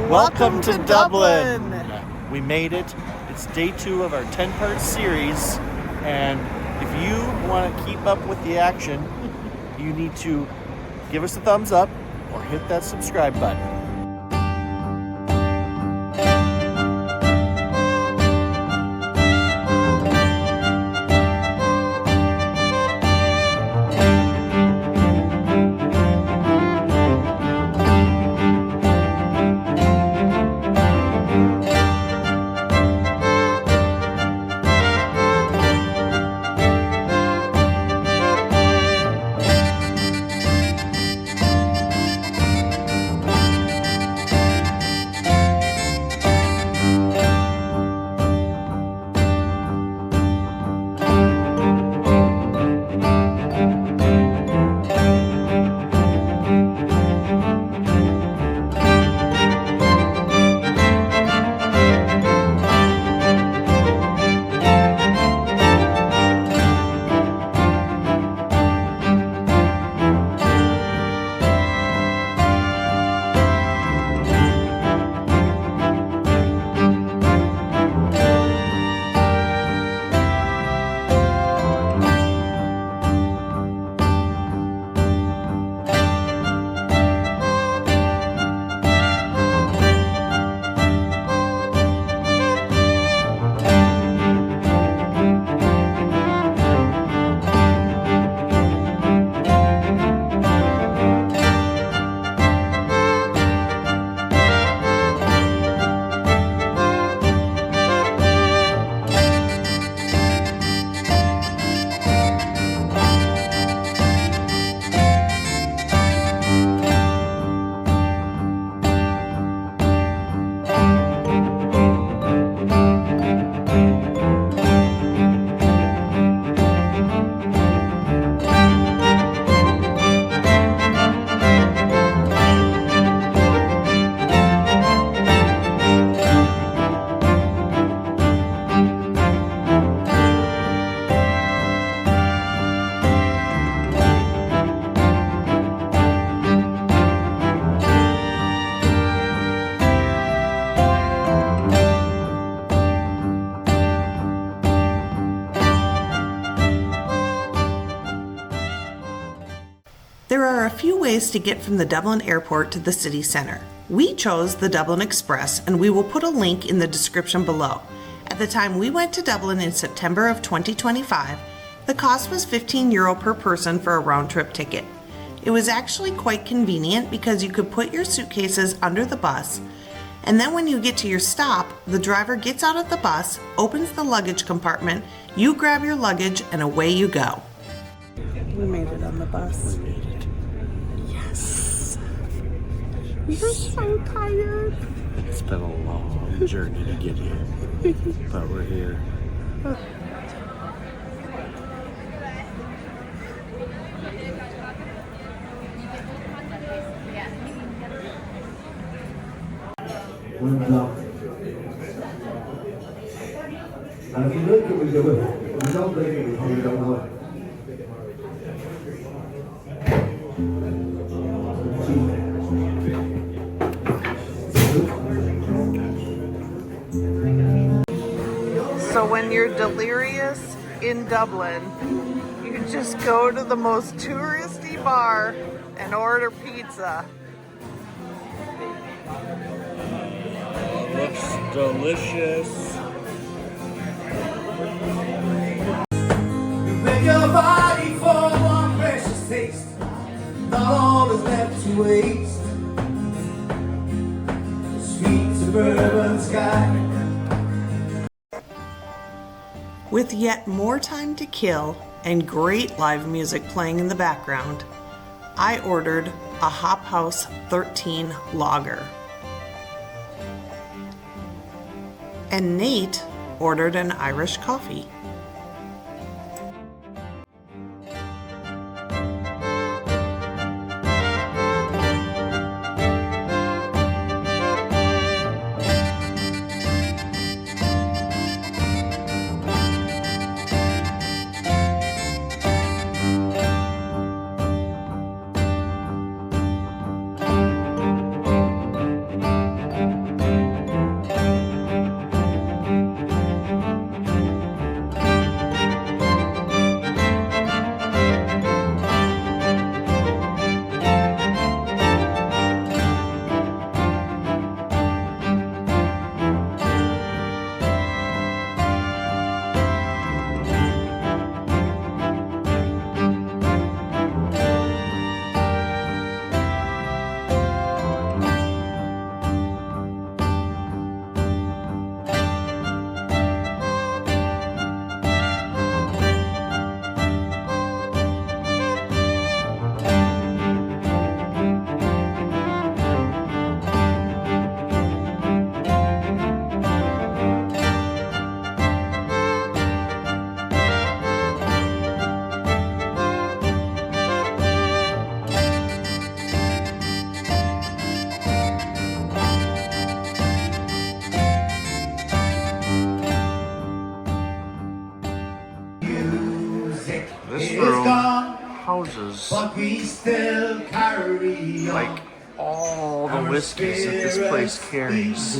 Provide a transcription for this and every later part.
Welcome to Dublin! We made it. It's day 2 of our 10-part series, and if you want to keep up with the action, you need to give us a thumbs up or hit that subscribe button. There are a few ways to get from the Dublin airport to the city centre. We chose the Dublin Express, and we will put a link in the description below. At the time we went to Dublin in September of 2025, the cost was €15 per person for a round-trip ticket. It was actually quite convenient because you could put your suitcases under the bus, and then when you get to your stop, the driver gets out of the bus, opens the luggage compartment, you grab your luggage, and away you go. We made it on the bus. Yes. We're so tired. It's been a long journey to get here, but we're here. So when you're delirious in Dublin, you just go to the most touristy bar and order pizza. Looks delicious. Make your body for one precious taste. Not all is left to waste. Sweet suburban sky. With yet more time to kill and great live music playing in the background, I ordered a Hop House 13 lager. And Nate ordered an Irish coffee. is but we still carry on. like all the whiskeys that this place carries,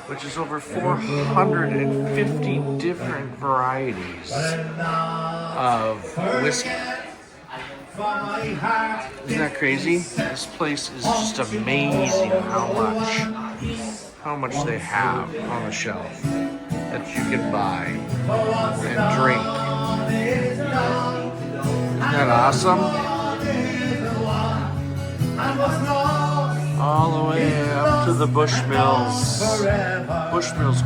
which is over 450 different varieties of whiskey. Isn't that crazy? This place is just amazing how much they have on the shelf that you can buy and drink. Isn't that awesome? All the way up to the Bushmills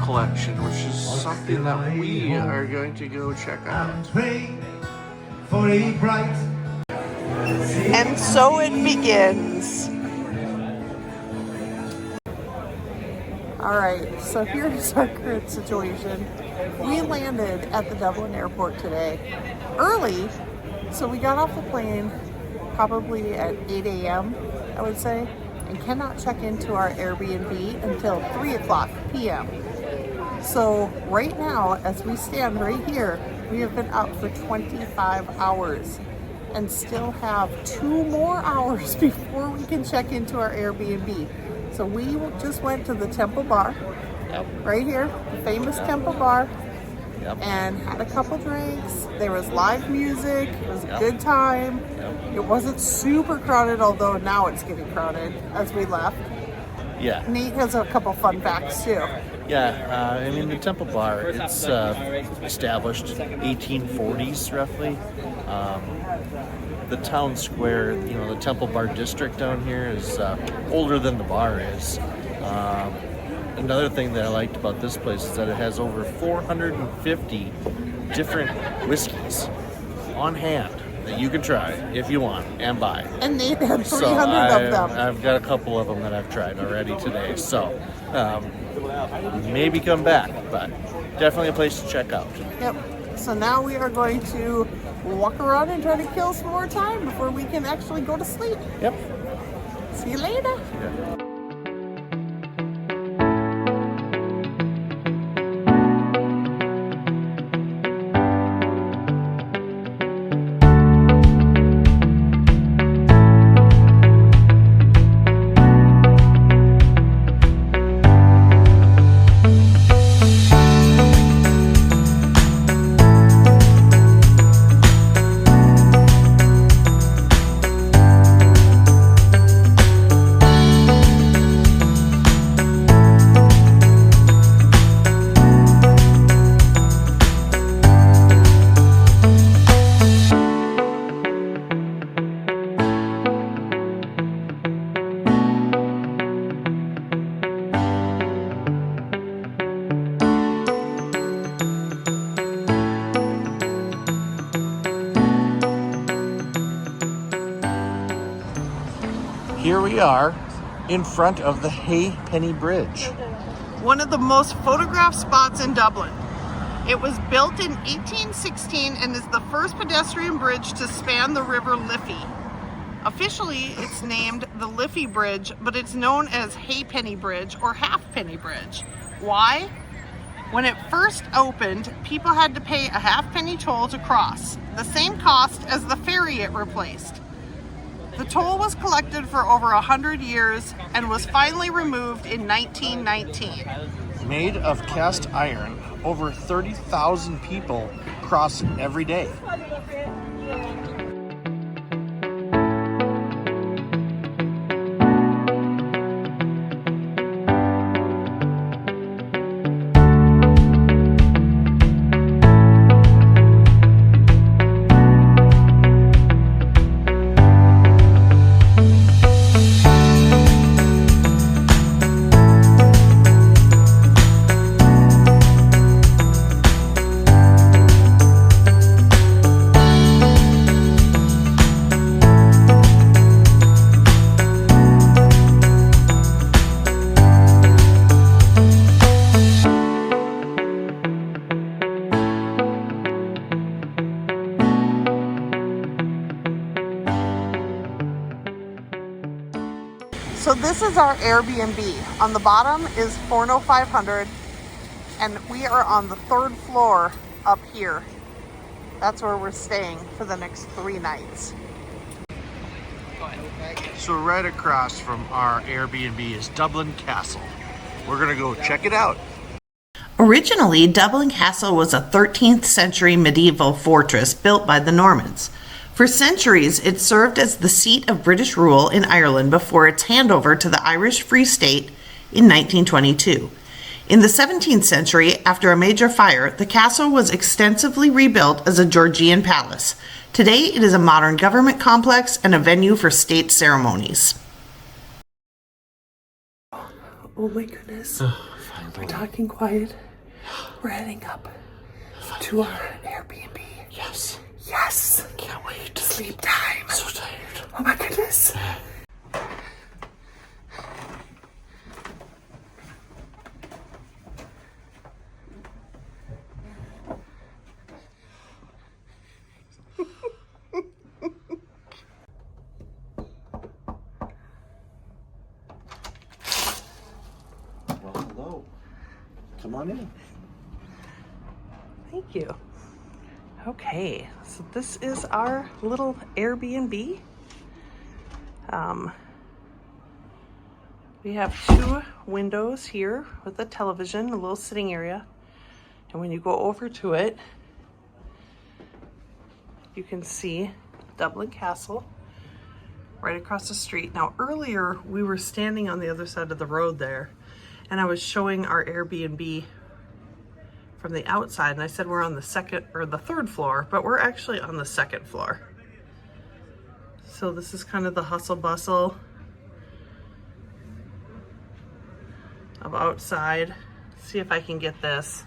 collection, which is something that we are going to go check out. And so it begins. Alright, so here's our current situation. We landed at the Dublin airport today early, so we got off the plane probably at 8 a.m., I would say, and cannot check into our Airbnb until 3 o'clock p.m. So right now, as we stand right here, we have been up for 25 hours and still have 2 more hours before we can check into our Airbnb. So we just went to the Temple Bar, right here, the famous Temple Bar, and had a couple drinks. There was live music. It was a good time. It wasn't super crowded, although now it's getting crowded as we left. Yeah. Nate has a couple fun facts too. Yeah, I mean the Temple Bar, it's established 1840s roughly. The town square, you know, the Temple Bar district down here is older than the bar is. Another thing that I liked about this place is that it has over 450 different whiskeys on hand that you can try if you want and buy. And Nate had 300 So of them. I've got a couple of them that I've tried already today. So maybe come back, but definitely a place to check out. Yep. So now we are going to walk around and try to kill some more time before we can actually go to sleep. Yep. See you later. Yeah. Here we are in front of the Halfpenny Bridge. One of the most photographed spots in Dublin. It was built in 1816 and is the first pedestrian bridge to span the River Liffey. Officially, it's named the Liffey Bridge, but it's known as Halfpenny Bridge or Halfpenny Bridge. Why? When it first opened, people had to pay a halfpenny toll to cross, the same cost as the ferry it replaced. The toll was collected for over 100 years and was finally removed in 1919. Made of cast iron, over 30,000 people cross every day. So this is our Airbnb. On the bottom is Forno 500, and we are on the 3rd floor up here. That's where we're staying for the next 3 nights. So right across from our Airbnb is Dublin Castle. We're gonna go check it out. Originally, Dublin Castle was a 13th century medieval fortress built by the Normans. For centuries, it served as the seat of British rule in Ireland before its handover to the Irish Free State in 1922. In the 17th century, after a major fire, the castle was extensively rebuilt as a Georgian palace. Today, it is a modern government complex and a venue for state ceremonies. Oh my goodness. We're talking quiet. We're heading up to our Airbnb. Yes. Yes. Can't wait. Sleep time. So tired. Oh my goodness. Well, hello. Come on in. Thank you. Okay, so this is our little Airbnb. We have 2 windows here with a television, a little sitting area. And when you go over to it, you can see Dublin Castle right across the street. Now earlier we were standing on the other side of the road there, and I was showing our Airbnb from the outside, and I said we're on the 2nd or the 3rd floor, but we're actually on the 2nd floor. So this is kind of the hustle bustle of outside. See if I can get this.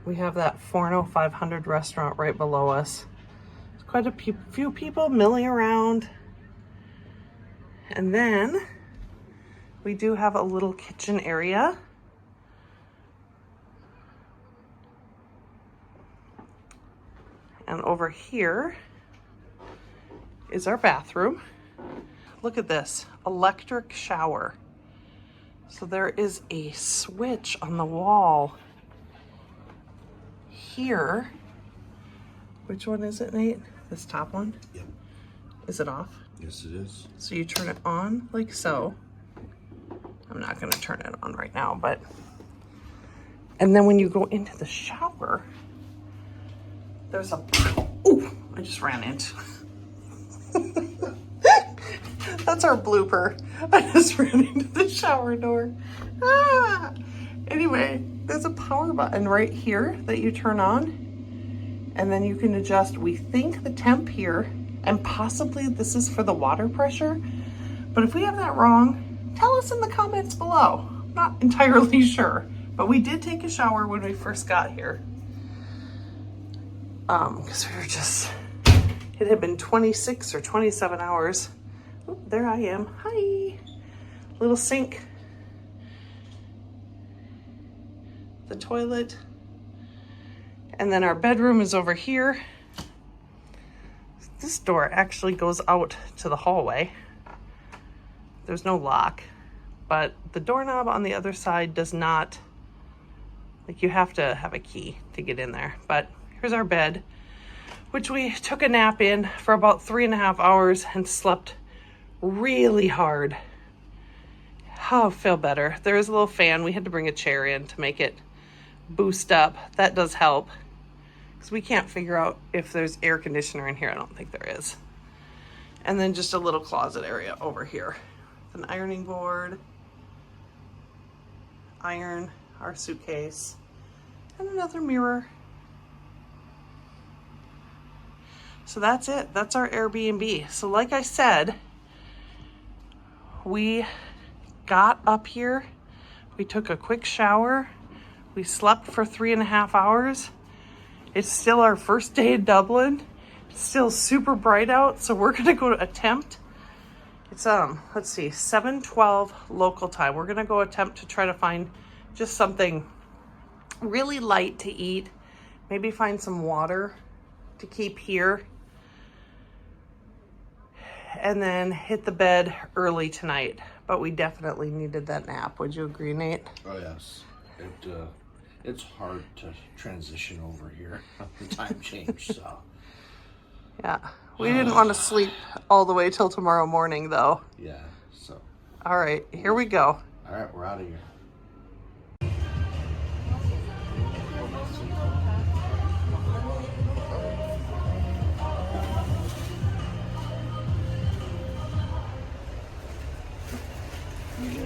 We have that Forno 500 restaurant right below us. There's quite a few people milling around. And then we do have a little kitchen area. And over here is our bathroom. Look at this, electric shower. So there is a switch on the wall here. Which one is it, Nate? This top one? Yep. Is it off? Yes, it is. So you turn it on like so. I'm not gonna turn it on right now, but. And then when you go into the shower, there's a, oh, I just ran into. That's our blooper. I just ran into the shower door. Ah! Anyway, there's a power button right here that you turn on, and then you can adjust, we think, the temp here, and possibly this is for the water pressure. But if we have that wrong, tell us in the comments below. I'm not entirely sure, but we did take a shower when we first got here. Because we were just, it had been 26 or 27 hours. Oh, there I am. Hi. Little sink. The toilet. And then our bedroom is over here. This door actually goes out to the hallway. There's no lock, but the doorknob on the other side does not, like, you have to have a key to get in there. But here's our bed, which we took a nap in for about 3.5 hours and slept really hard. Oh, feel better. There is a little fan. We had to bring a chair in to make it boost up. That does help, because we can't figure out if there's air conditioner in here. I don't think there is. And then just a little closet area over here. An ironing board, iron, our suitcase, and another mirror. So that's it. That's our Airbnb. So like I said, we got up here, we took a quick shower, we slept for 3.5 hours. It's still our first day in Dublin. It's still super bright out, so we're gonna go attempt. It's let's see, 7:12 local time. We're gonna go attempt to try to find just something really light to eat. Maybe find some water to keep here. And then hit the bed early tonight. But we definitely needed that nap. Would you agree, Nate? Oh yes. It's hard to transition over here. The time change, so Yeah. We didn't want to sleep all the way till tomorrow morning, though. Yeah, so. All right, here we go. All right, we're out of here.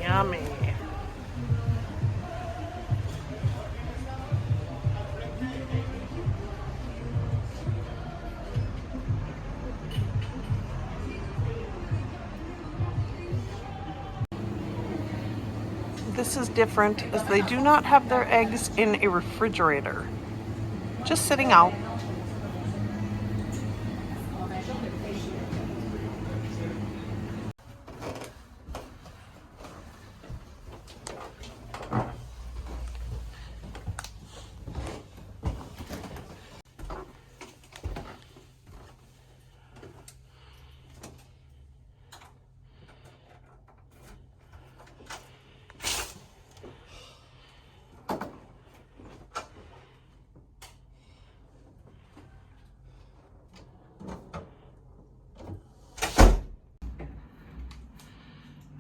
Yummy. This is different as they do not have their eggs in a refrigerator. Just sitting out.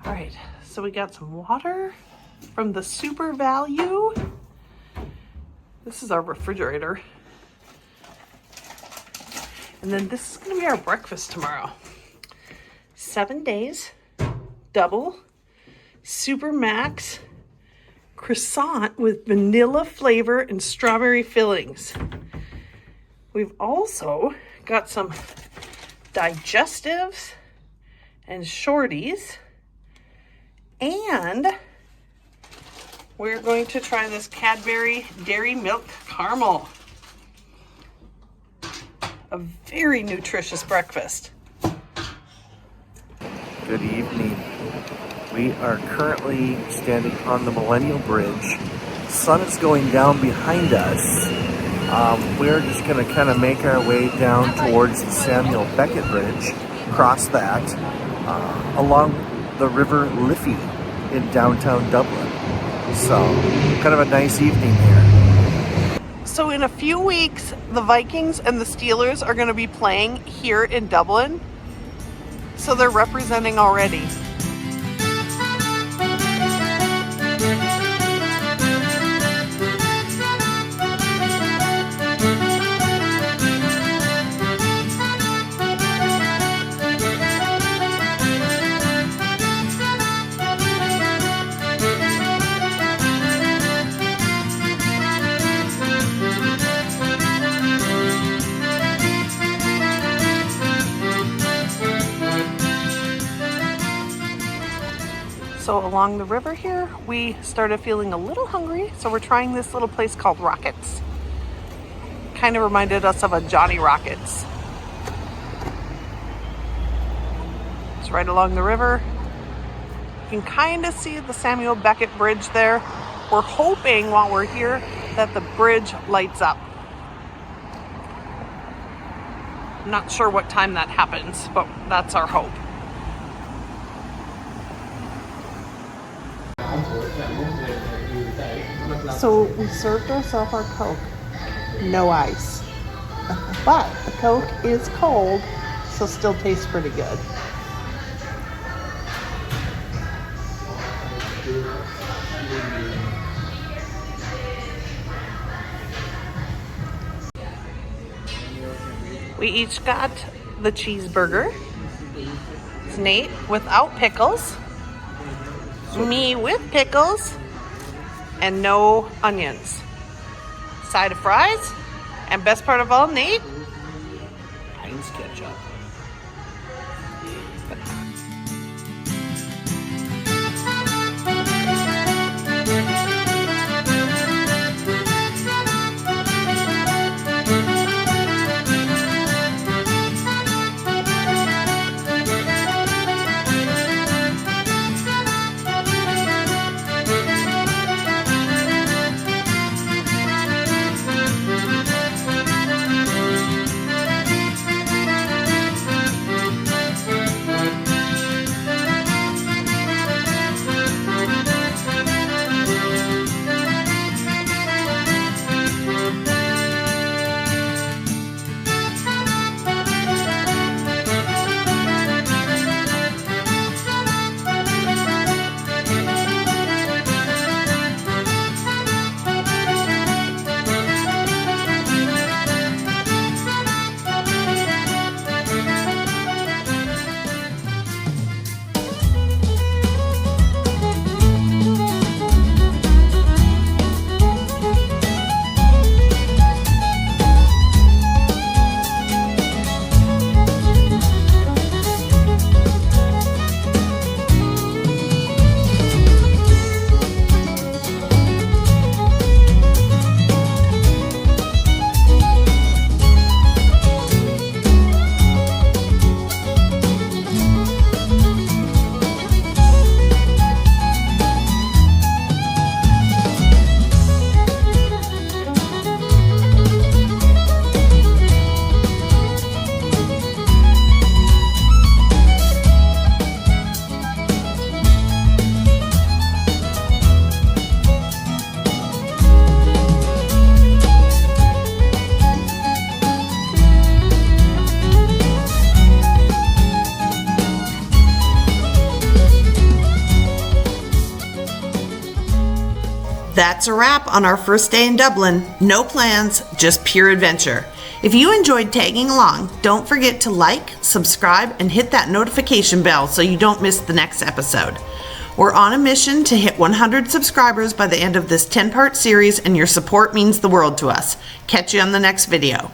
All right, so we got some water from the Super Value. This is our refrigerator. And then this is gonna be our breakfast tomorrow. 7 days, double, Super Max, croissant with vanilla flavor and strawberry fillings. We've also got some digestives and shorties. And we're going to try this Cadbury Dairy Milk Caramel. A very nutritious breakfast. Good evening. We are currently standing on the Millennial Bridge. Sun is going down behind us. We're just going to kind of make our way down towards the Samuel Beckett Bridge, cross that, along the River Liffey in downtown Dublin. So, kind of a nice evening here. So in a few weeks, the Vikings and the Steelers are going to be playing here in Dublin. So they're representing already. So along the river here, we started feeling a little hungry, so we're trying this little place called Rockets. Kind of reminded us of a Johnny Rockets. It's right along the river. You can kind of see the Samuel Beckett Bridge there. We're hoping while we're here that the bridge lights up. I'm not sure what time that happens, but that's our hope. So we served ourselves our Coke, no ice, but the Coke is cold, so still tastes pretty good. We each got the cheeseburger. It's Nate without pickles, me with pickles, and no onions. Side of fries, and best part of all, Nate, Heinz ketchup. That's a wrap on our first day in Dublin. No plans, just pure adventure. If you enjoyed tagging along, don't forget to like, subscribe, and hit that notification bell so you don't miss the next episode. We're on a mission to hit 100 subscribers by the end of this 10-part series, and your support means the world to us. Catch you on the next video.